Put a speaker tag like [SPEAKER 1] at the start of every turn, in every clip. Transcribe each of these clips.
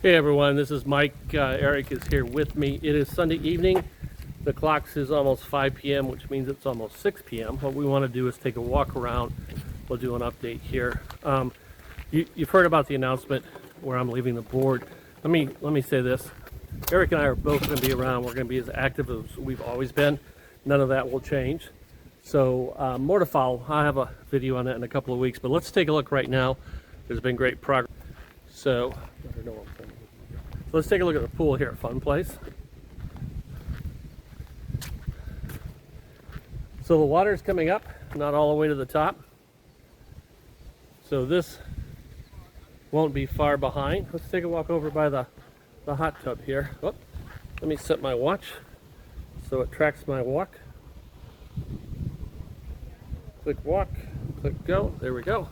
[SPEAKER 1] Hey everyone, this is Mike. Eric is here with me. It is Sunday evening. The clock is almost 5 p.m., which means it's almost 6 p.m. What we want to do is take a walk around. We'll do an update here. You've heard about the announcement where I'm leaving the board. Let me say this. Eric and I are both going to be around. We're going to be as active as we've always been. None of that will change. So more to follow. I'll have a video on that in a couple of weeks. But let's take a look right now. There's been great progress. So let's take a look at the pool here at Fun Place. So the water is coming up, not all the way to the top. So this won't be far behind. Let's take a walk over by the hot tub here. Oh, let me set my watch so it tracks my walk. Click walk, click go, there we go.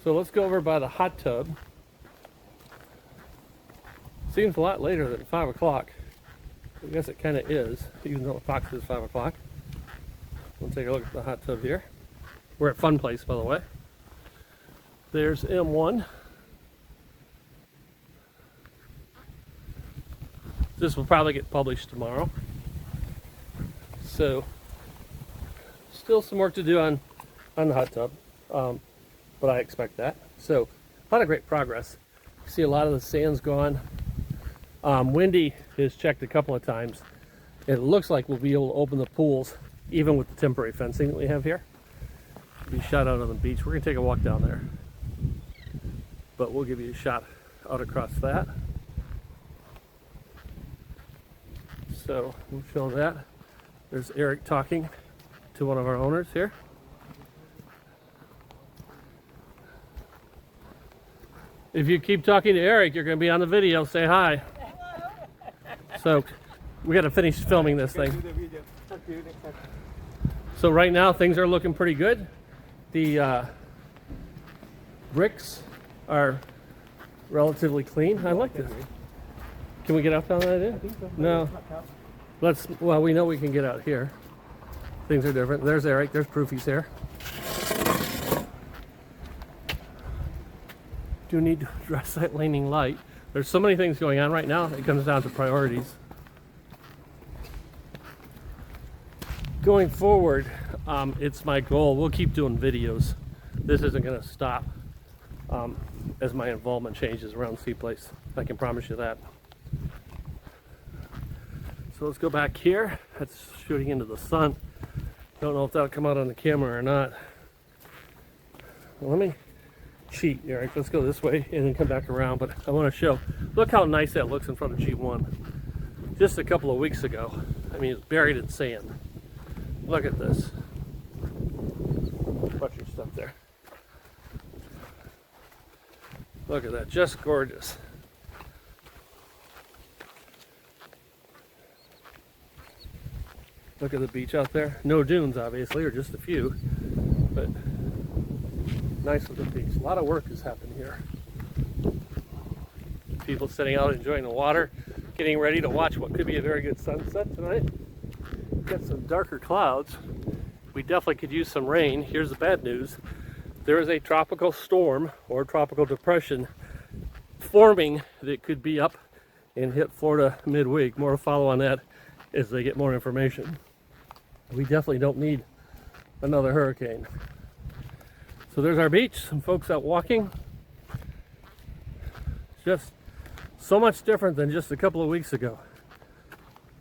[SPEAKER 1] So let's go over by the hot tub. Seems a lot later than 5 o'clock. I guess it kind of is, even though the clock says 5 o'clock. We'll take a look at the hot tub here. We're at Fun Place, by the way. There's M1. This will probably get published tomorrow. So, still some work to do on the hot tub, but I expect that. So, a lot of great progress. You see a lot of the sand's gone. Wendy has checked a couple of times. It looks like we'll be able to open the pools even with the temporary fencing that we have here. Be shot out on the beach. We're going to take a walk down there, but we'll give you a shot out across that. So we'll show that. There's Eric talking to one of our owners here. If you keep talking to Eric, you're going to be on the video. Say hi. So we got to finish filming this thing. So right now things are looking pretty good. The bricks are relatively clean. I like this. Can we get up on that? I think so. No. Well, we know we can get out here. Things are different. There's Eric. There's Proofy's here. Do need to address that laning light. There's so many things going on right now. It comes down to priorities. Going forward, it's my goal. We'll keep doing videos. This isn't going to stop as my involvement changes around Seaplace. I can promise you that. So let's go back here. That's shooting into the sun. Don't know if that'll come out on the camera or not. Well, let me cheat, Eric. Let's go this way and then come back around. But I want to show. Look how nice that looks in front of G1. Just a couple of weeks ago. I mean, it's buried in sand. Look at this. Watch your stuff there. Look at that. Just gorgeous. Look at the beach out there. No dunes, obviously, or just a few. But nice little beach. A lot of work has happened here. People sitting out enjoying the water, getting ready to watch what could be a very good sunset tonight. Got some darker clouds. We definitely could use some rain. Here's the bad news. There is a tropical storm or tropical depression forming that could be up and hit Florida midweek. More to follow on that as they get more information. We definitely don't need another hurricane. So there's our beach, some folks out walking. Just so much different than just a couple of weeks ago.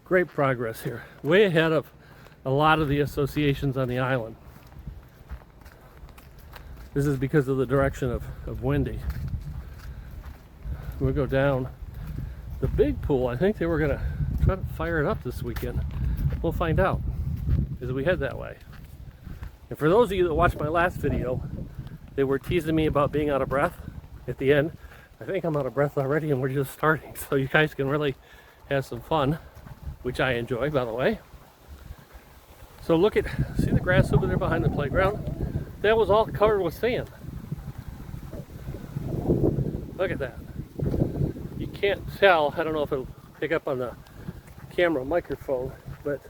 [SPEAKER 1] Great progress here. Way ahead of a lot of the associations on the island. This is because of the direction of Wendy. We'll go down the big pool. I think they were going to try to fire it up this weekend. We'll find out as we head that way. And for those of you that watched my last video, they were teasing me about being out of breath at the end. I think I'm out of breath already and we're just starting. So you guys can really have some fun, which I enjoy, by the way. So see the grass over there behind the playground? That was all covered with sand. Look at that. You can't tell, I don't know if it'll pick up on the camera microphone, but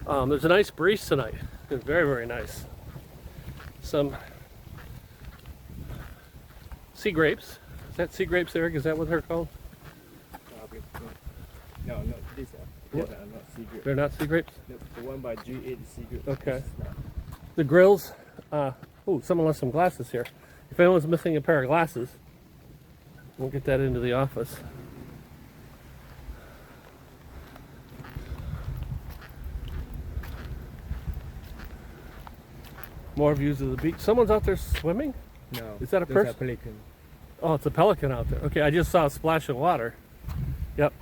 [SPEAKER 1] there's a nice breeze tonight. It's very, very nice. Some sea grapes. Is that sea grapes, Eric? Is that what they're called?
[SPEAKER 2] No, these are not sea grapes.
[SPEAKER 1] They're not sea grapes?
[SPEAKER 2] No, the one by G8 is sea grapes.
[SPEAKER 1] Okay.
[SPEAKER 2] This is not.
[SPEAKER 1] The grills, oh, someone left some glasses here. If anyone's missing a pair of glasses, we'll get that into the office. More views of the beach. Someone's out there swimming?
[SPEAKER 2] No.
[SPEAKER 1] Is that a
[SPEAKER 2] those
[SPEAKER 1] person?
[SPEAKER 2] are pelican.
[SPEAKER 1] Oh, it's a pelican out there. Okay, I just saw a splash of water. Yep.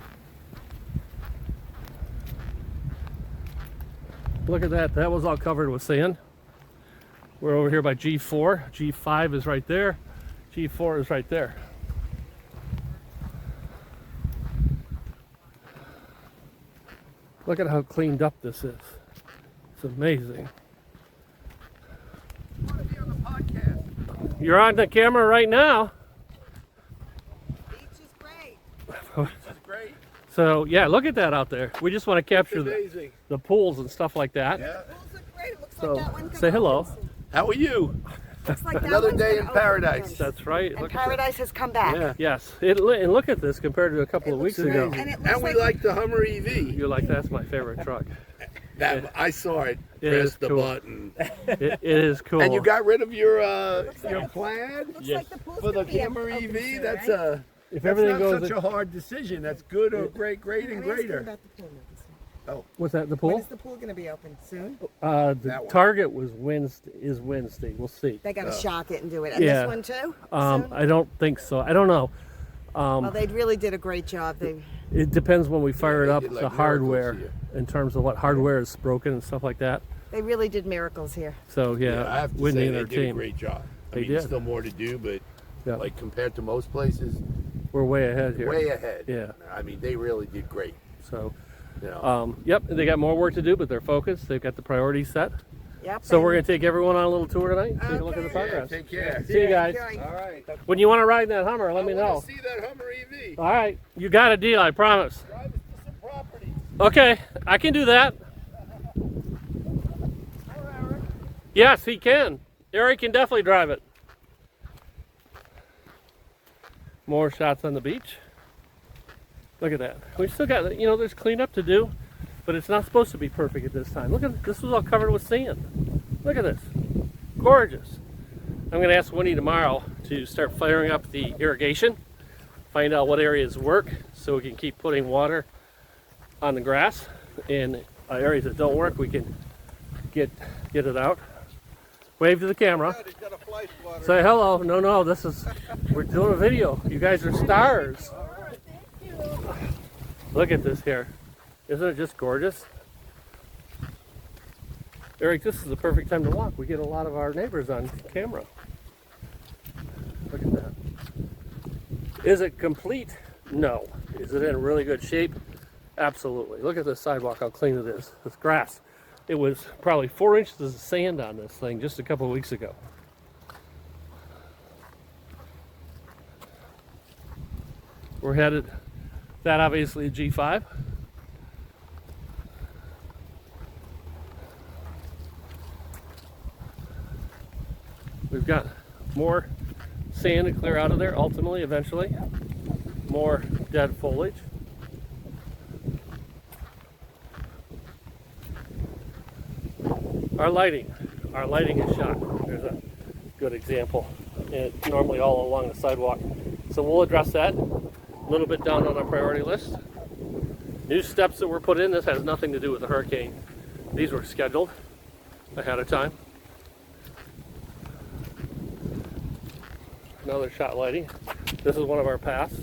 [SPEAKER 1] Look at that. That was all covered with sand. We're over here by G4. G5 is right there. G4 is right there. Look at how cleaned up this is. It's amazing. You're on the camera right now.
[SPEAKER 3] Beach is great.
[SPEAKER 2] That's great.
[SPEAKER 1] So yeah, look at that out there. We just want to capture
[SPEAKER 4] Amazing.
[SPEAKER 1] the pools and stuff like that.
[SPEAKER 4] Yeah.
[SPEAKER 3] Pools look great. It looks
[SPEAKER 1] So,
[SPEAKER 3] like that one.
[SPEAKER 1] say hello.
[SPEAKER 4] How are you?
[SPEAKER 3] Looks like that
[SPEAKER 4] Another
[SPEAKER 3] one's
[SPEAKER 4] day
[SPEAKER 3] gonna
[SPEAKER 4] in
[SPEAKER 3] open
[SPEAKER 4] paradise.
[SPEAKER 3] soon.
[SPEAKER 1] That's right.
[SPEAKER 3] And
[SPEAKER 1] Look at
[SPEAKER 3] paradise has come back.
[SPEAKER 4] Yeah.
[SPEAKER 1] Yes. And look at this compared to a couple
[SPEAKER 3] It
[SPEAKER 1] of
[SPEAKER 3] looks
[SPEAKER 1] weeks ago.
[SPEAKER 3] And it looks
[SPEAKER 4] And we
[SPEAKER 3] like
[SPEAKER 4] like the Hummer EV.
[SPEAKER 1] You're like, that's my favorite truck.
[SPEAKER 4] That I saw it.
[SPEAKER 1] It is
[SPEAKER 4] Press the
[SPEAKER 1] cool.
[SPEAKER 4] button.
[SPEAKER 1] It is cool.
[SPEAKER 4] And you got rid of your
[SPEAKER 3] like-
[SPEAKER 4] plan
[SPEAKER 3] looks
[SPEAKER 1] Yes.
[SPEAKER 3] like the pool's
[SPEAKER 4] for the
[SPEAKER 3] gonna be
[SPEAKER 4] Hummer
[SPEAKER 3] open
[SPEAKER 4] EV.
[SPEAKER 3] soon,
[SPEAKER 4] That's
[SPEAKER 3] right?
[SPEAKER 1] if
[SPEAKER 4] that's
[SPEAKER 1] everything
[SPEAKER 4] not
[SPEAKER 1] goes,
[SPEAKER 4] such a hard decision. That's good or great and
[SPEAKER 3] I'm asking
[SPEAKER 4] greater.
[SPEAKER 3] about the pool notice.
[SPEAKER 1] what's that? The
[SPEAKER 3] When
[SPEAKER 1] pool?
[SPEAKER 3] is the pool going to be open soon?
[SPEAKER 1] The
[SPEAKER 4] That one.
[SPEAKER 1] target was Wednesday. We'll see.
[SPEAKER 3] They got to shock it and do it. And
[SPEAKER 1] yeah.
[SPEAKER 3] this one too? Soon?
[SPEAKER 1] I don't think so. I don't know.
[SPEAKER 3] Well, they really did a great job.
[SPEAKER 1] It depends when we fire it
[SPEAKER 4] they
[SPEAKER 1] up
[SPEAKER 4] did, like,
[SPEAKER 1] to hardware,
[SPEAKER 4] miracles
[SPEAKER 1] in terms of what hardware is broken and stuff like that.
[SPEAKER 3] They really did miracles here.
[SPEAKER 1] So yeah,
[SPEAKER 4] I have to
[SPEAKER 1] Whitney
[SPEAKER 4] say
[SPEAKER 1] and
[SPEAKER 4] they
[SPEAKER 1] her
[SPEAKER 4] did a
[SPEAKER 1] team,
[SPEAKER 4] great job. I
[SPEAKER 1] They
[SPEAKER 4] mean,
[SPEAKER 1] did.
[SPEAKER 4] still more to do, but
[SPEAKER 1] Yeah.
[SPEAKER 4] like compared to most places,
[SPEAKER 1] we're way ahead here.
[SPEAKER 4] way ahead.
[SPEAKER 1] Yeah.
[SPEAKER 4] I mean, they really did great.
[SPEAKER 1] So,
[SPEAKER 4] You know.
[SPEAKER 1] yep, they got more work to do, but they're focused. They've got the priorities set.
[SPEAKER 3] Yep.
[SPEAKER 1] So we're gonna take everyone on a little tour tonight. Take a look at the
[SPEAKER 3] Okay.
[SPEAKER 4] Yeah,
[SPEAKER 1] progress.
[SPEAKER 4] take care.
[SPEAKER 1] See you guys.
[SPEAKER 4] All right.
[SPEAKER 1] When you want to ride in that Hummer, let me
[SPEAKER 4] I
[SPEAKER 1] know.
[SPEAKER 4] want to see that Hummer EV.
[SPEAKER 1] All right, you got a deal. I promise.
[SPEAKER 4] Drive us to some property.
[SPEAKER 1] Okay, I can do that. Yes, he can. Eric can definitely drive it. More shots on the beach. Look at that. We still got, there's cleanup to do, but it's not supposed to be perfect at this time. Look at this, was all covered with sand. Look at this. Gorgeous. I'm going to ask Winnie tomorrow to start firing up the irrigation, find out what areas work so we can keep putting water on the grass, and areas that don't work we can get it out. Wave to the camera. Say hello. No, we're doing a video. You guys are stars. Look at this here. Isn't it just gorgeous? Eric, this is the perfect time to walk. We get a lot of our neighbors on camera. Look at that. Is it complete? No. Is it in really good shape? Absolutely. Look at this sidewalk, how clean it is. This grass. It was probably 4 inches of sand on this thing just a couple of weeks ago. We're headed, that obviously G5. We've got more sand to clear out of there ultimately, eventually. More dead foliage. Our lighting is shot. There's a good example. And normally all along the sidewalk. So we'll address that a little bit down on our priority list. New steps that were put in. This has nothing to do with the hurricane. These were scheduled ahead of time. Another shot lighting. This is one of our paths.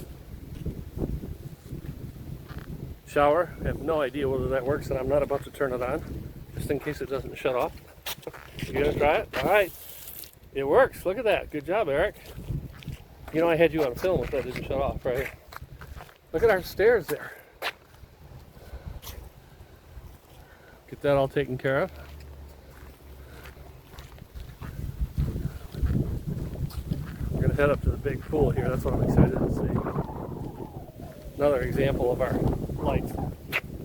[SPEAKER 1] Shower. I have no idea whether that works, and I'm not about to turn it on, just in case it doesn't shut off. You gonna try it? All right. It works. Look at that. Good job, Eric. You know I had you on film if that didn't shut off, right? Look at our stairs there. Get that all taken care of. We're gonna head up to the big pool here. That's what I'm excited to see. Another example of our lights.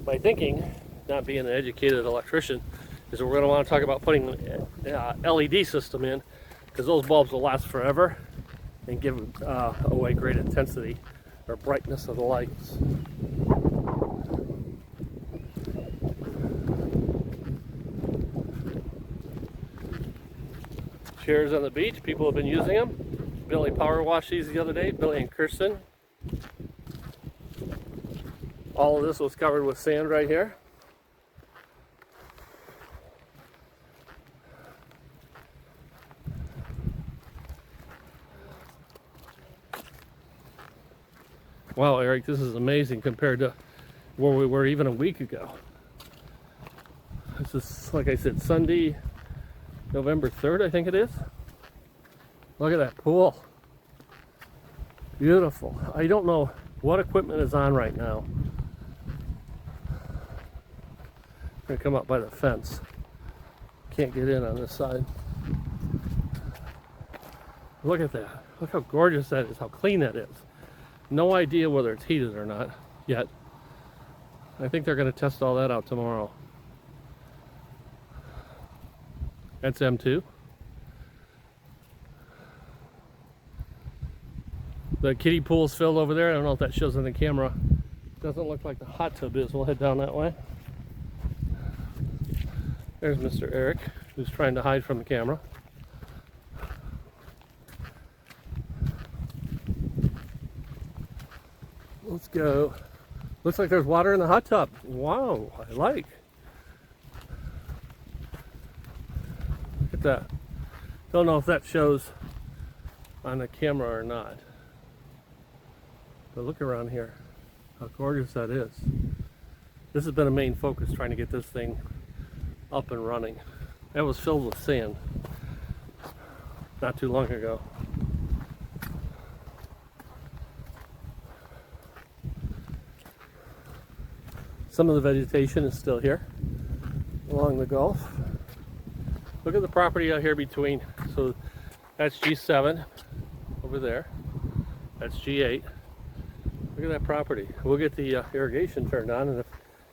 [SPEAKER 1] My thinking, not being an educated electrician, is we're gonna want to talk about putting an LED system in, because those bulbs will last forever and give away great intensity or brightness of the lights. Chairs on the beach. People have been using them. Billy power washed these the other day. Billy and Kirsten. All of this was covered with sand right here. Wow, Eric, this is amazing compared to where we were even a week ago. This is, like I said, Sunday, November 3rd, I think it is. Look at that pool. Beautiful. I don't know what equipment is on right now. I'm gonna come up by the fence. Can't get in on this side. Look at that. Look how gorgeous that is, how clean that is. No idea whether it's heated or not yet. I think they're going to test all that out tomorrow. That's M2. The kiddie pool's filled over there. I don't know if that shows on the camera. Doesn't look like the hot tub is. We'll head down that way. There's Mr. Eric, who's trying to hide from the camera. Let's go. Looks like there's water in the hot tub. Wow, I like. Look at that. Don't know if that shows on the camera or not. But look around here. How gorgeous that is. This has been a main focus, trying to get this thing up and running. That was filled with sand not too long ago. Some of the vegetation is still here along the Gulf. Look at the property out here between. So that's G7 over there. That's G8. Look at that property. We'll get the irrigation turned on, and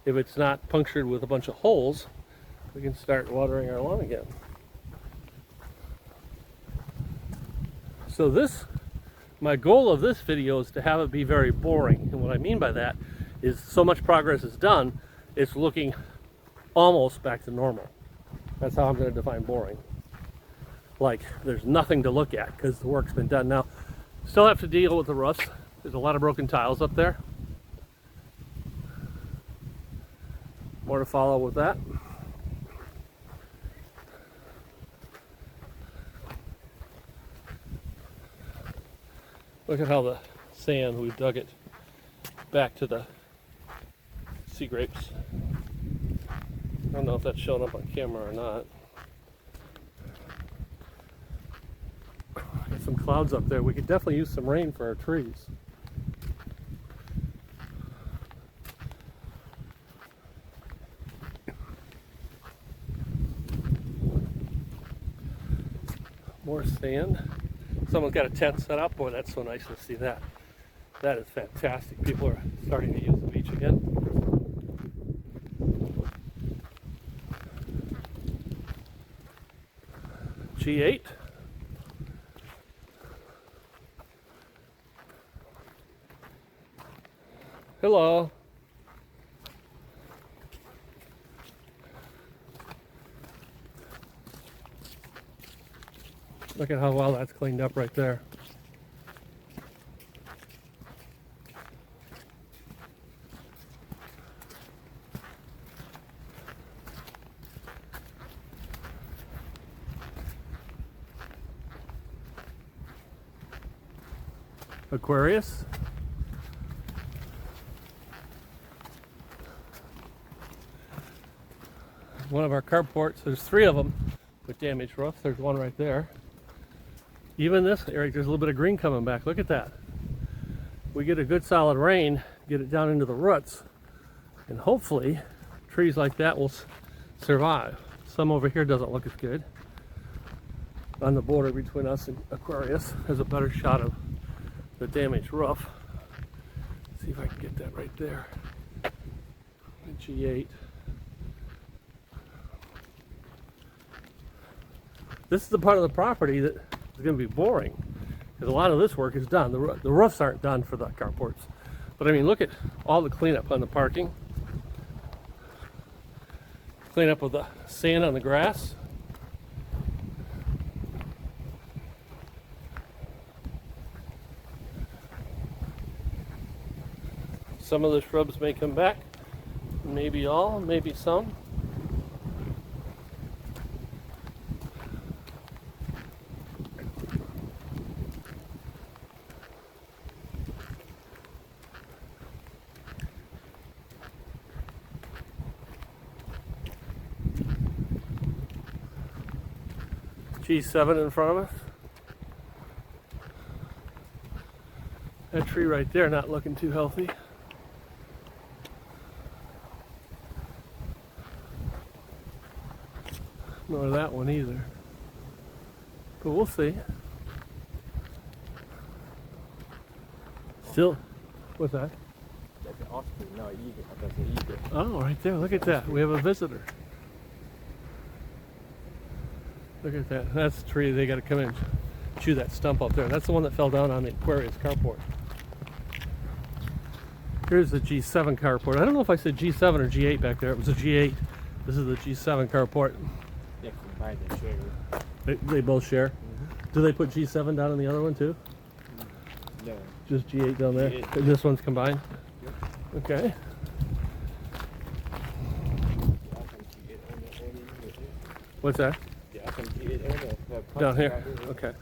[SPEAKER 1] if it's not punctured with a bunch of holes, we can start watering our lawn again. So my goal of this video is to have it be very boring. And what I mean by that is so much progress is done, it's looking almost back to normal. That's how I'm going to define boring. Like there's nothing to look at because the work's been done. Now, still have to deal with the roofs. There's a lot of broken tiles up there. More to follow with that. Look at how the sand, we dug it back to the sea grapes. I don't know if that's showing up on camera or not. Got some clouds up there. We could definitely use some rain for our trees. More sand. Someone's got a tent set up. Boy, that's so nice to see that. That is fantastic. People are starting to use the beach again. G8. Hello. Look at how well that's cleaned up right there. Aquarius. One of our carports, there's 3 of them with damaged roof. There's one right there. Even this, Eric, there's a little bit of green coming back. Look at that. We get a good solid rain, get it down into the roots, and hopefully trees like that will survive. Some over here doesn't look as good. On the border between us and Aquarius, there's a better shot of the damaged roof. Let's see if I can get that right there. G8. This is the part of the property that is going to be boring because a lot of this work is done. The roofs aren't done for the carports. But I mean, look at all the cleanup on the parking. Clean up with the sand on the grass. some of the shrubs may come back. Maybe all, maybe some. G7 in front of us. That tree right there not looking too healthy. Nor that one either. But we'll see. Still, what's that?
[SPEAKER 2] That's an osprey, no eagle. That's an eagle.
[SPEAKER 1] Oh, right there. Look at that. We have a visitor. Look at that. That's the tree. They got to come in and chew that stump up there. That's the one that fell down on the Aquarius carport. Here's the G7 carport. I don't know if I said G7 or G8 back there. It was a G8. This is the G7 carport.
[SPEAKER 2] Yeah, combined and share.
[SPEAKER 1] They both share. Do they put G7 down on the other one too?
[SPEAKER 2] No.
[SPEAKER 1] Just G8 down there?
[SPEAKER 2] G8.
[SPEAKER 1] And this one's combined? Okay. What's that? Down here? Okay.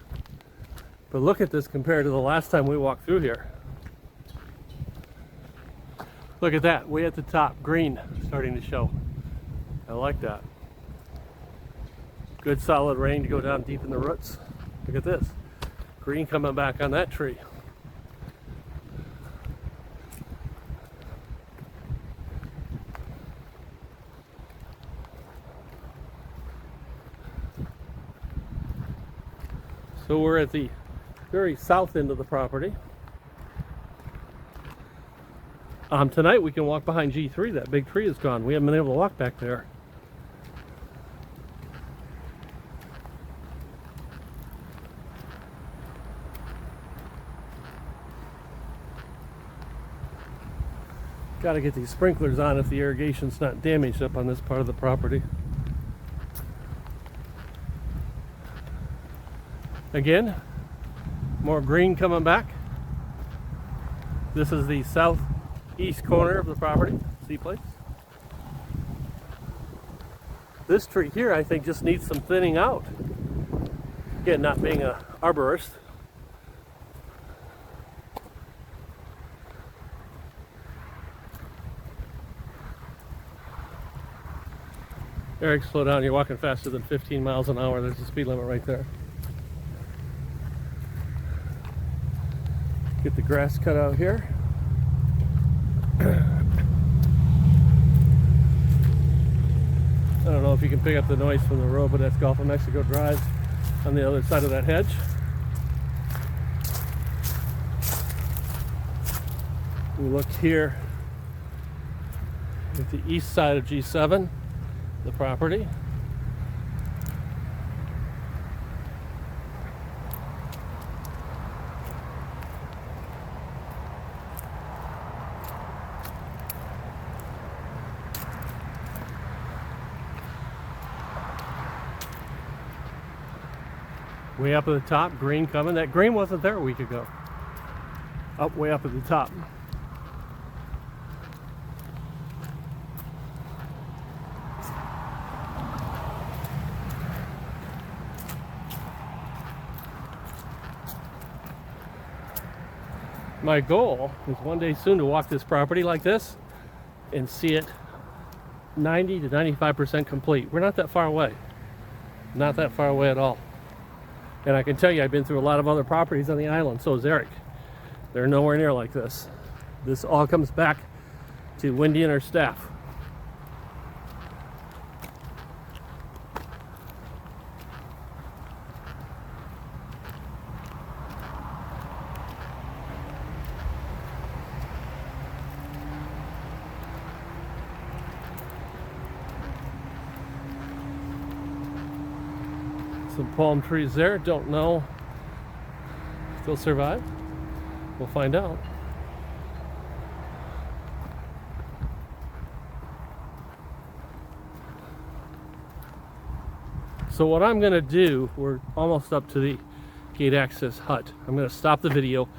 [SPEAKER 1] But look at this compared to the last time we walked through here. Look at that, way at the top, green starting to show. I like that. Good solid rain to go down deep in the roots. Look at this, green coming back on that tree. So we're at the very south end of the property. Tonight we can walk behind G3. That big tree is gone. We haven't been able to walk back there. Got to get these sprinklers on if the irrigation's not damaged up on this part of the property. Again, more green coming back. This is the southeast corner of the property, Seaplace. This tree here, I think, just needs some thinning out. Again, not being an arborist. Eric, slow down. You're walking faster than 15 miles an hour. There's the speed limit right there. Get the grass cut out here. I don't know if you can pick up the noise from the road, but that's Gulf of Mexico Drive on the other side of that hedge. We look here at the east side of G7, the property. Way up at the top, green coming. That green wasn't there a week ago. Up, way up at the top. My goal is one day soon to walk this property like this and see it 90 to 95% complete. We're not that far away. Not that far away at all. And I can tell you, I've been through a lot of other properties on the island, so is Eric. They're nowhere near like this. This all comes back to Wendy and her staff. Some palm trees there, don't know if they'll survive. We'll find out. So what I'm going to do, we're almost up to the gate access hut. I'm going to stop the video.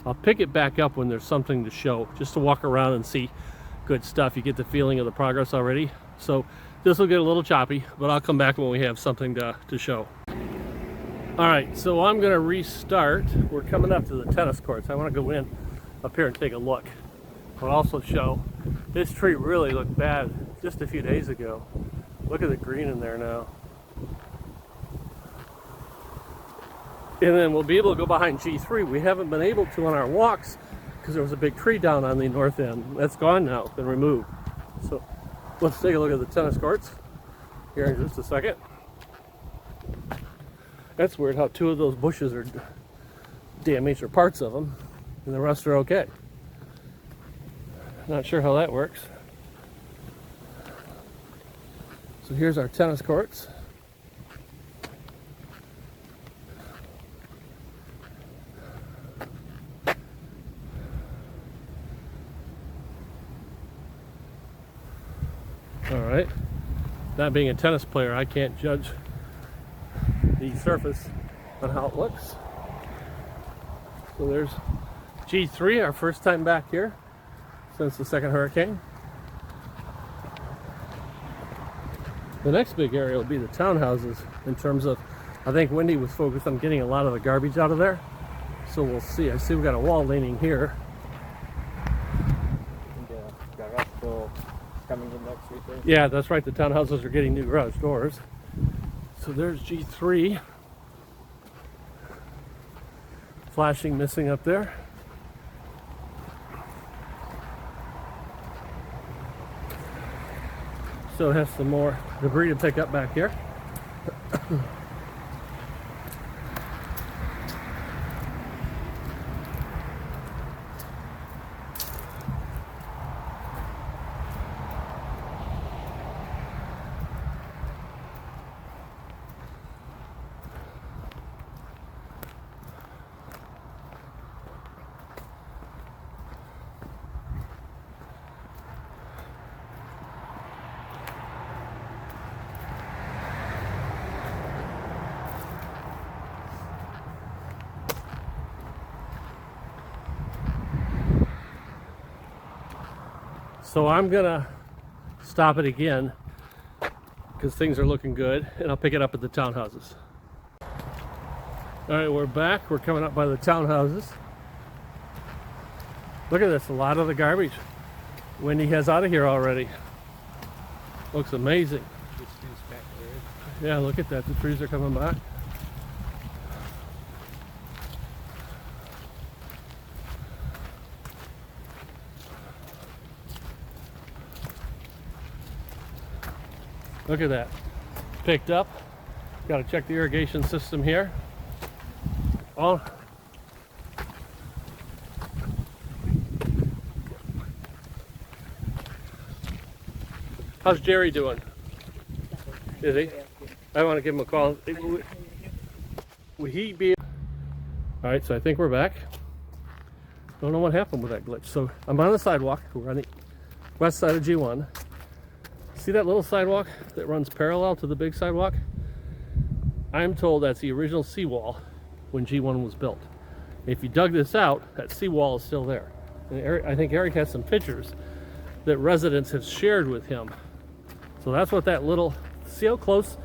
[SPEAKER 1] I'll pick it back up when there's something to show, just to walk around and see good stuff. You get the feeling of the progress already. So this will get a little choppy, but I'll come back when we have something to show. All right, so I'm gonna restart. We're coming up to the tennis courts. I wanna go in up here and take a look. I'll also show, this tree really looked bad just a few days ago. Look at the green in there now. And then we'll be able to go behind G3. We haven't been able to on our walks because there was a big tree down on the north end. That's gone now, it's been removed. So let's take a look at the tennis courts here in just a second. That's weird how two of those bushes are damaged, or parts of them, and the rest are okay. Not sure how that works. So here's our tennis courts. All right. Not being a tennis player, I can't judge the surface on how it looks. So there's G3, our first time back here since the second hurricane. The next big area will be the townhouses in terms of, I think Wendy was focused on getting a lot of the garbage out of there. So we'll see. I see we've got a wall leaning here.
[SPEAKER 2] And the garage door coming in next week. Right?
[SPEAKER 1] Yeah, that's right. The townhouses are getting new garage doors. So there's G3. Flashing missing up there. So it has some more debris to pick up back here. So I'm gonna stop it again because things are looking good, and I'll pick it up at the townhouses. All right, we're back. We're coming up by the townhouses. Look at this, a lot of the garbage Wendy has out of here already. Looks amazing.
[SPEAKER 2] This is back there.
[SPEAKER 1] Yeah, look at that, the trees are coming back. Look at that, picked up. Got to check the irrigation system here. Oh, how's Jerry doing? Is he? I want to give him a call. Will he be? All right, so I think we're back. Don't know what happened with that glitch. So I'm on the sidewalk. We're on the west side of G1. See that little sidewalk that runs parallel to the big sidewalk? I'm told that's the original seawall when G1 was built. If you dug this out, that seawall is still there. And Eric, I think Eric has some pictures that residents have shared with him. So that's what that little, see how close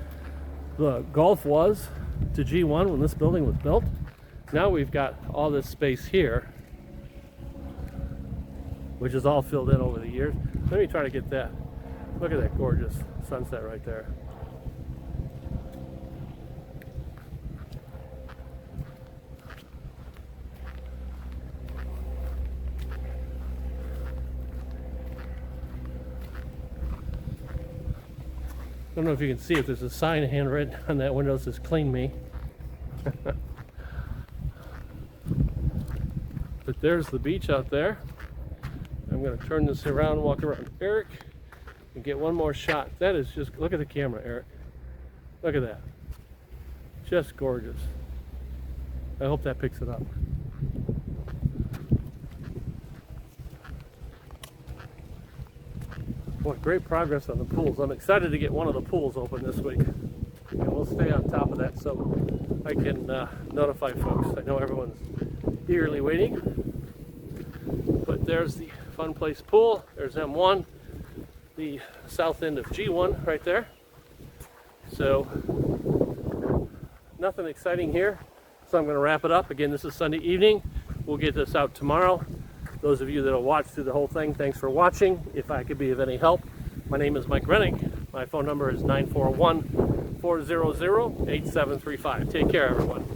[SPEAKER 1] the Gulf was to G1 when this building was built? Now we've got all this space here, which is all filled in over the years. Let me try to get that. Look at that gorgeous sunset right there. I don't know if you can see if there's a sign handwritten on that window that says "Clean Me." But there's the beach out there. I'm going to turn this around, walk around Eric, and get one more shot. That is just, look at the camera, Eric. Look at that. Just gorgeous. I hope that picks it up. Boy, great progress on the pools. I'm excited to get one of the pools open this week. And we'll stay on top of that so I can notify folks. I know everyone's eagerly waiting. there's the Fun Place Pool. There's M1, the south end of G1 right there. So nothing exciting here. So I'm going to wrap it up. Again, this is Sunday evening. We'll get this out tomorrow. Those of you that will watch through the whole thing, thanks for watching. If I could be of any help, my name is Mike Renick. My phone number is 941-400-8735. Take care, everyone.